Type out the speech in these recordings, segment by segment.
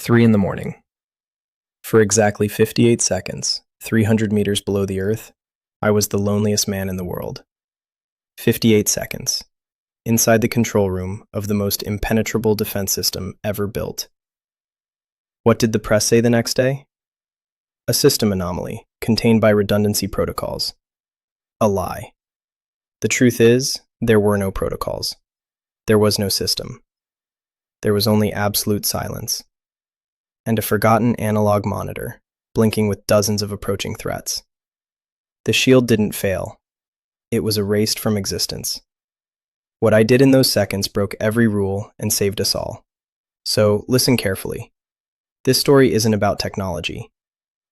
3 in the morning. For exactly 58 seconds, 300 meters below the earth, I was the loneliest man in the world. 58 seconds. Inside the control room of the most impenetrable defense system ever built. What did the press say the next day? A system anomaly, contained by redundancy protocols. A lie. The truth is, there were no protocols. There was no system. There was only absolute silence. And a forgotten analog monitor, blinking with dozens of approaching threats. The shield didn't fail. It was erased from existence. What I did in those seconds broke every rule and saved us all. So, listen carefully. This story isn't about technology.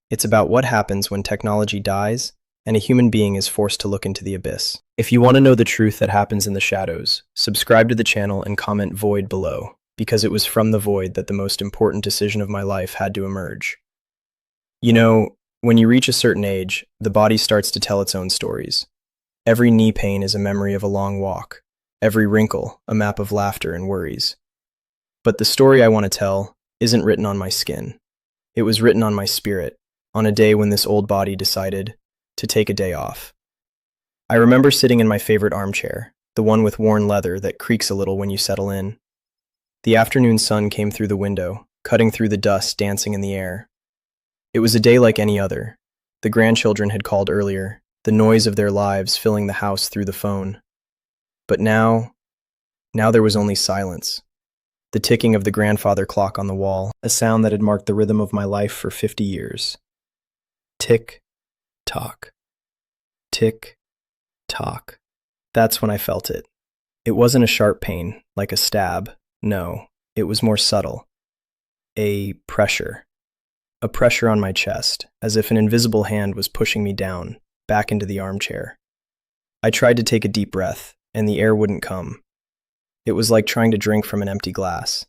It's about what happens when technology dies and a human being is forced to look into the abyss. If you want to know the truth that happens in the shadows, subscribe to the channel and comment "void" below, because it was from the void that the most important decision of my life had to emerge. You know, when you reach a certain age, the body starts to tell its own stories. Every knee pain is a memory of a long walk. Every wrinkle, a map of laughter and worries. But the story I want to tell isn't written on my skin. It was written on my spirit, on a day when this old body decided to take a day off. I remember sitting in my favorite armchair, the one with worn leather that creaks a little when you settle in. The afternoon sun came through the window, cutting through the dust dancing in the air. It was a day like any other. The grandchildren had called earlier, the noise of their lives filling the house through the phone. But now there was only silence. The ticking of the grandfather clock on the wall, a sound that had marked the rhythm of my life for 50 years. Tick, tock. Tick, tock. That's when I felt it. It wasn't a sharp pain, like a stab. No, it was more subtle. A pressure. A pressure on my chest, as if an invisible hand was pushing me down, back into the armchair. I tried to take a deep breath, and the air wouldn't come. It was like trying to drink from an empty glass.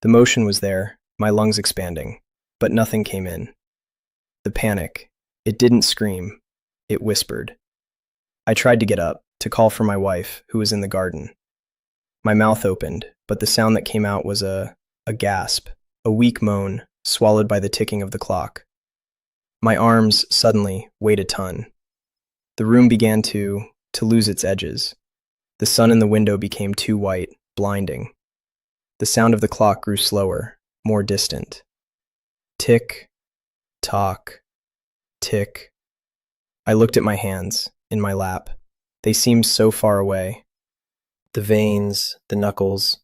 The motion was there, my lungs expanding, but nothing came in. The panic. It didn't scream. It whispered. I tried to get up, to call for my wife, who was in the garden. My mouth opened, but the sound that came out was a gasp, a weak moan, swallowed by the ticking of the clock. My arms, suddenly, weighed a ton. The room began to lose its edges. The sun in the window became too white, blinding. The sound of the clock grew slower, more distant. Tick, tock, tick. I looked at my hands, in my lap. They seemed so far away. The veins, the knuckles,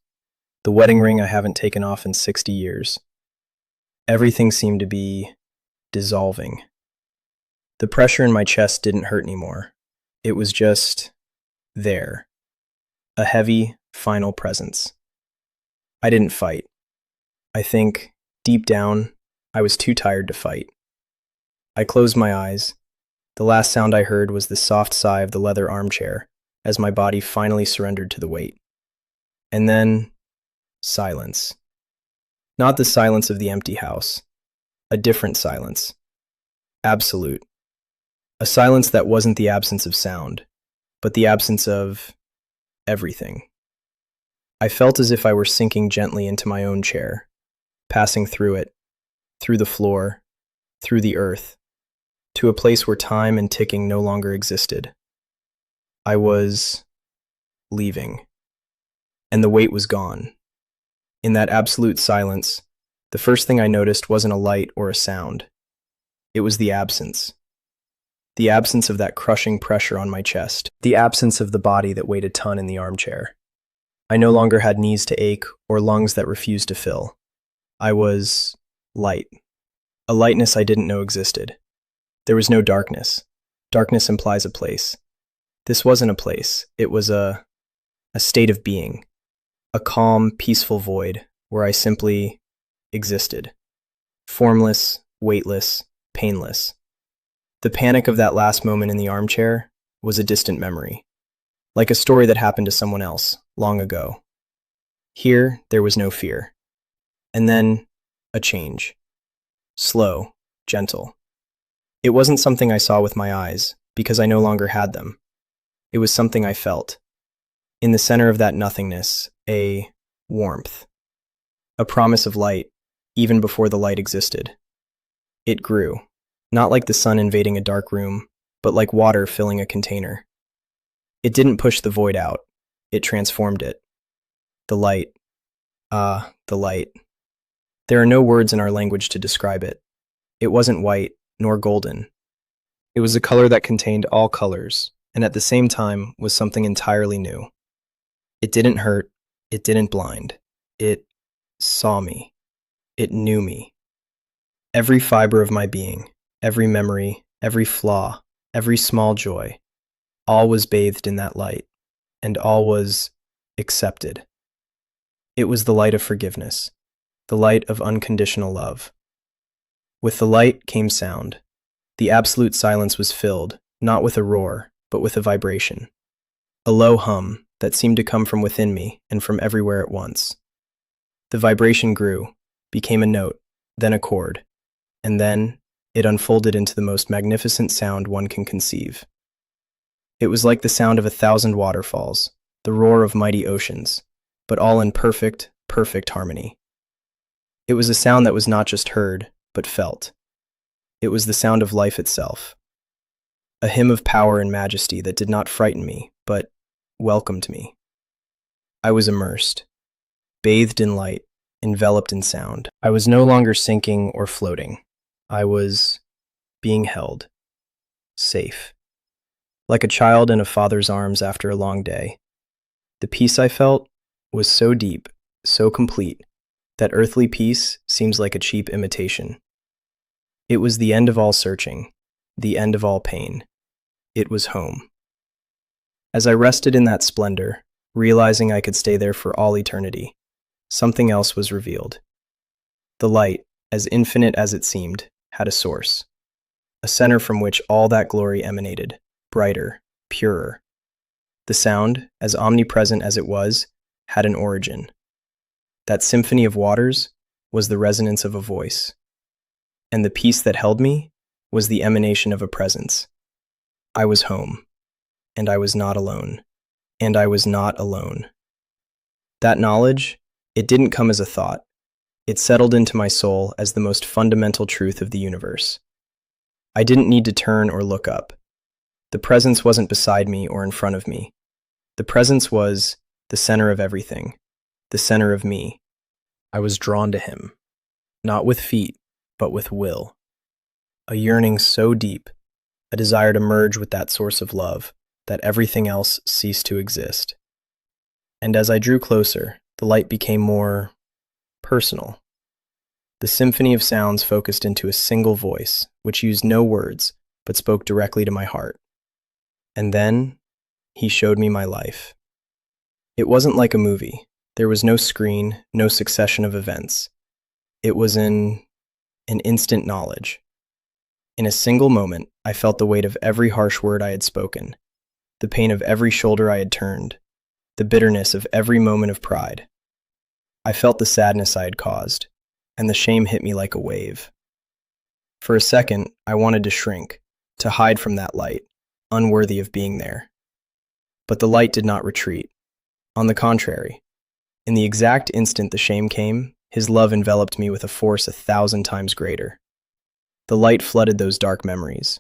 the wedding ring I haven't taken off in 60 years. Everything seemed to be dissolving. The pressure in my chest didn't hurt anymore. It was just there. A heavy, final presence. I didn't fight. I think, deep down, I was too tired to fight. I closed my eyes. The last sound I heard was the soft sigh of the leather armchair as my body finally surrendered to the weight. And then, silence. Not the silence of the empty house. A different silence. Absolute. A silence that wasn't the absence of sound, but the absence of everything. I felt as if I were sinking gently into my own chair, passing through it, through the floor, through the earth, to a place where time and ticking no longer existed. I was leaving, and the weight was gone. In that absolute silence, the first thing I noticed wasn't a light or a sound. It was the absence. The absence of that crushing pressure on my chest. The absence of the body that weighed a ton in the armchair. I no longer had knees to ache or lungs that refused to fill. I was light. A lightness I didn't know existed. There was no darkness. Darkness implies a place. This wasn't a place. It was a state of being. A calm, peaceful void where I simply existed. Formless, weightless, painless. The panic of that last moment in the armchair was a distant memory, like a story that happened to someone else, long ago. Here, there was no fear. And then, a change. Slow, gentle. It wasn't something I saw with my eyes, because I no longer had them. It was something I felt. In the center of that nothingness, a warmth. A promise of light, even before the light existed. It grew, not like the sun invading a dark room, but like water filling a container. It didn't push the void out, it transformed it. The light. The light. There are no words in our language to describe it. It wasn't white, nor golden. It was a color that contained all colors, and at the same time was something entirely new. It didn't hurt, it didn't blind. It saw me. It knew me. Every fiber of my being, every memory, every flaw, every small joy, all was bathed in that light, and all was accepted. It was the light of forgiveness, the light of unconditional love. With the light came sound. The absolute silence was filled, not with a roar, but with a vibration. A low hum that seemed to come from within me and from everywhere at once. The vibration grew, became a note, then a chord, and then it unfolded into the most magnificent sound one can conceive. It was like the sound of 1,000 waterfalls, the roar of mighty oceans, but all in perfect, perfect harmony. It was a sound that was not just heard, but felt. It was the sound of life itself. A hymn of power and majesty that did not frighten me, but welcomed me. I was immersed, bathed in light, enveloped in sound. I was no longer sinking or floating. I was being held, safe. Like a child in a father's arms after a long day. The peace I felt was so deep, so complete, that earthly peace seems like a cheap imitation. It was the end of all searching, the end of all pain. It was home. As I rested in that splendor, realizing I could stay there for all eternity, something else was revealed. The light, as infinite as it seemed, had a source, a center from which all that glory emanated, brighter, purer. The sound, as omnipresent as it was, had an origin. That symphony of waters was the resonance of a voice. And the peace that held me was the emanation of a presence. I was home, and I was not alone, and I was not alone. That knowledge, it didn't come as a thought. It settled into my soul as the most fundamental truth of the universe. I didn't need to turn or look up. The presence wasn't beside me or in front of me. The presence was the center of everything, the center of me. I was drawn to him, not with feet, but with will. A yearning so deep, a desire to merge with that source of love, that everything else ceased to exist. And as I drew closer, the light became more personal. The symphony of sounds focused into a single voice, which used no words, but spoke directly to my heart. And then, he showed me my life. It wasn't like a movie. There was no screen, no succession of events. It was an instant knowledge. In a single moment, I felt the weight of every harsh word I had spoken, the pain of every shoulder I had turned, the bitterness of every moment of pride. I felt the sadness I had caused, and the shame hit me like a wave. For a second, I wanted to shrink, to hide from that light, unworthy of being there. But the light did not retreat. On the contrary, in the exact instant the shame came, his love enveloped me with a force 1,000 times greater. The light flooded those dark memories,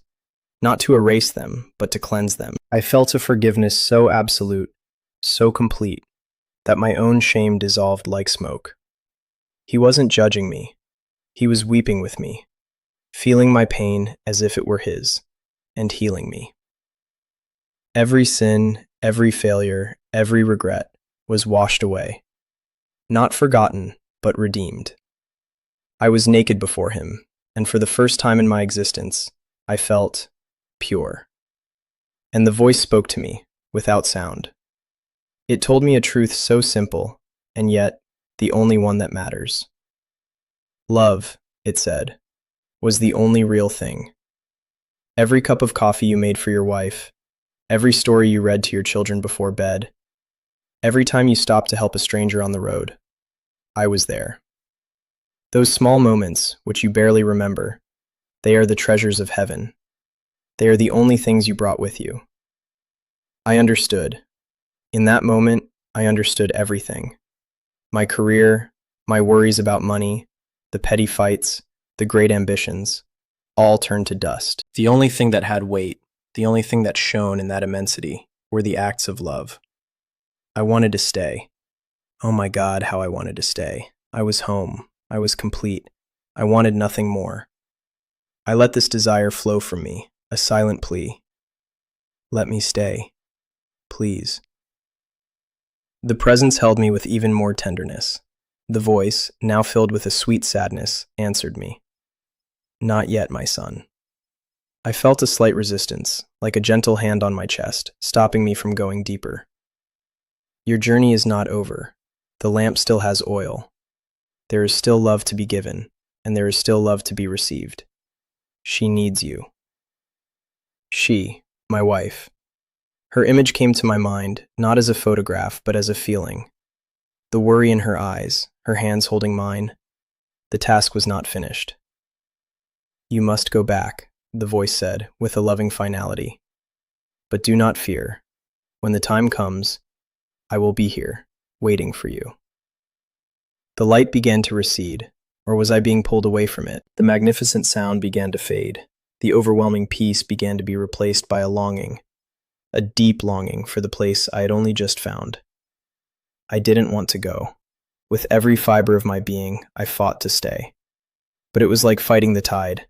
not to erase them, but to cleanse them. I felt a forgiveness so absolute, so complete, that my own shame dissolved like smoke. He wasn't judging me. He was weeping with me, feeling my pain as if it were his, and healing me. Every sin, every failure, every regret was washed away. Not forgotten, but redeemed. I was naked before him, and for the first time in my existence, I felt pure. And the voice spoke to me, without sound. It told me a truth so simple, and yet the only one that matters. Love, it said, was the only real thing. Every cup of coffee you made for your wife, every story you read to your children before bed, every time you stopped to help a stranger on the road, I was there. Those small moments, which you barely remember, they are the treasures of heaven. They are the only things you brought with you. I understood. In that moment, I understood everything. My career, my worries about money, the petty fights, the great ambitions, all turned to dust. The only thing that had weight, the only thing that shone in that immensity, were the acts of love. I wanted to stay. Oh my God, how I wanted to stay. I was home. I was complete. I wanted nothing more. I let this desire flow from me, a silent plea. Let me stay. Please. The presence held me with even more tenderness. The voice, now filled with a sweet sadness, answered me. Not yet, my son. I felt a slight resistance, like a gentle hand on my chest, stopping me from going deeper. Your journey is not over. The lamp still has oil. There is still love to be given, and there is still love to be received. She needs you. She, my wife. Her image came to my mind, not as a photograph, but as a feeling. The worry in her eyes, her hands holding mine. The task was not finished. You must go back, the voice said, with a loving finality. But do not fear. When the time comes, I will be here, waiting for you. The light began to recede, or was I being pulled away from it? The magnificent sound began to fade. The overwhelming peace began to be replaced by a longing, a deep longing for the place I had only just found. I didn't want to go. With every fiber of my being, I fought to stay. But it was like fighting the tide.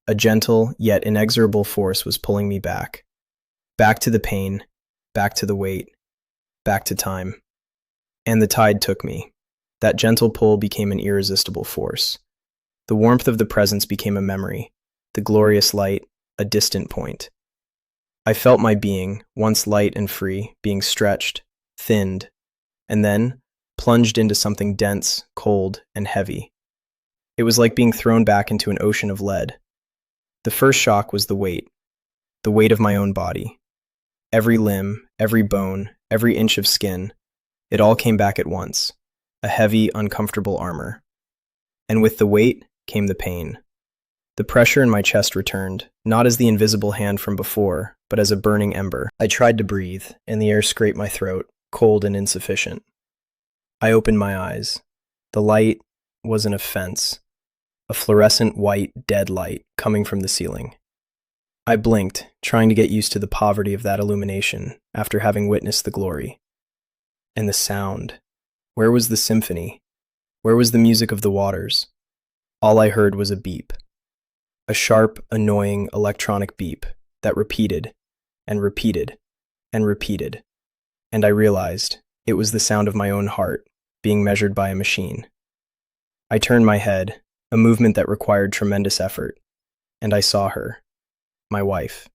A gentle, yet inexorable force was pulling me back. Back to the pain, back to the weight, back to time. And the tide took me. That gentle pull became an irresistible force. The warmth of the presence became a memory, the glorious light, a distant point. I felt my being, once light and free, being stretched, thinned, and then plunged into something dense, cold, and heavy. It was like being thrown back into an ocean of lead. The first shock was the weight of my own body. Every limb, every bone, every inch of skin, it all came back at once, a heavy, uncomfortable armor. And with the weight came the pain. The pressure in my chest returned, not as the invisible hand from before, but as a burning ember. I tried to breathe, and the air scraped my throat, cold and insufficient. I opened my eyes. The light was an offense, a fluorescent white, dead light coming from the ceiling. I blinked, trying to get used to the poverty of that illumination after having witnessed the glory. And the sound. Where was the symphony? Where was the music of the waters? All I heard was a beep. A sharp, annoying electronic beep that repeated and repeated and repeated. And I realized it was the sound of my own heart being measured by a machine. I turned my head, a movement that required tremendous effort, and I saw her, my wife.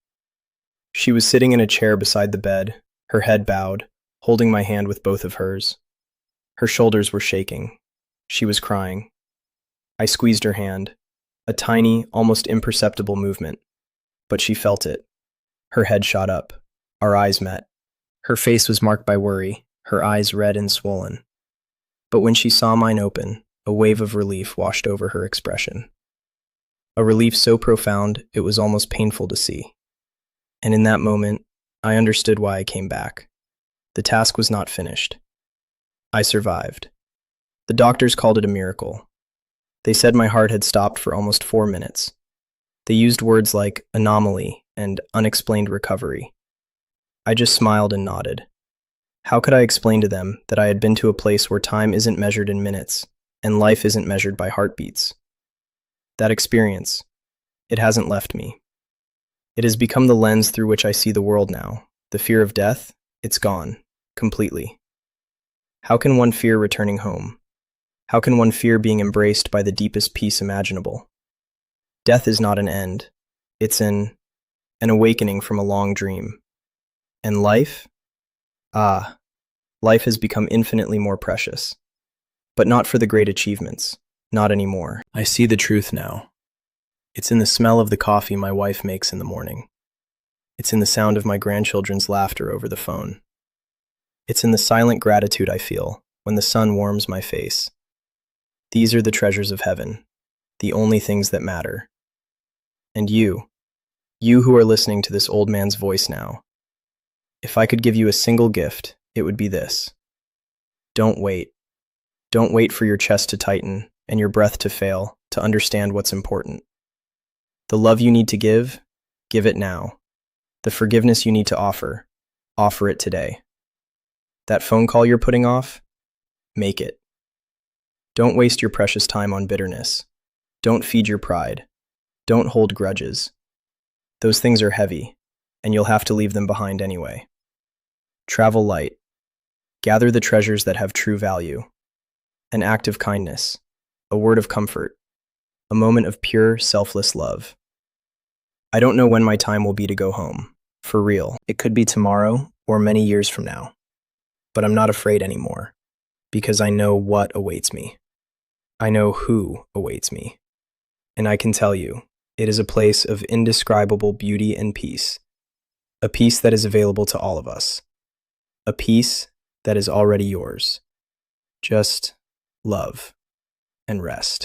She was sitting in a chair beside the bed, her head bowed, holding my hand with both of hers. Her shoulders were shaking. She was crying. I squeezed her hand, a tiny, almost imperceptible movement, but she felt it. Her head shot up. Our eyes met. Her face was marked by worry, her eyes red and swollen. But when she saw mine open, a wave of relief washed over her expression. A relief so profound it was almost painful to see. And in that moment, I understood why I came back. The task was not finished. I survived. The doctors called it a miracle. They said my heart had stopped for almost 4 minutes. They used words like anomaly and unexplained recovery. I just smiled and nodded. How could I explain to them that I had been to a place where time isn't measured in minutes and life isn't measured by heartbeats? That experience, it hasn't left me. It has become the lens through which I see the world now. The fear of death, it's gone, completely. How can one fear returning home? How can one fear being embraced by the deepest peace imaginable? Death is not an end. It's an awakening from a long dream. And life? Life has become infinitely more precious. But not for the great achievements. Not anymore. I see the truth now. It's in the smell of the coffee my wife makes in the morning. It's in the sound of my grandchildren's laughter over the phone. It's in the silent gratitude I feel when the sun warms my face. These are the treasures of heaven, the only things that matter. And you who are listening to this old man's voice now, if I could give you a single gift, it would be this. Don't wait. Don't wait for your chest to tighten and your breath to fail to understand what's important. The love you need to give it now. The forgiveness you need to offer it today. That phone call you're putting off, make it. Don't waste your precious time on bitterness. Don't feed your pride. Don't hold grudges. Those things are heavy, and you'll have to leave them behind anyway. Travel light. Gather the treasures that have true value. An act of kindness, a word of comfort, a moment of pure, selfless love. I don't know when my time will be to go home, for real. It could be tomorrow or many years from now. But I'm not afraid anymore, because I know what awaits me. I know who awaits me. And I can tell you, it is a place of indescribable beauty and peace. A peace that is available to all of us. A peace that is already yours. Just love and rest.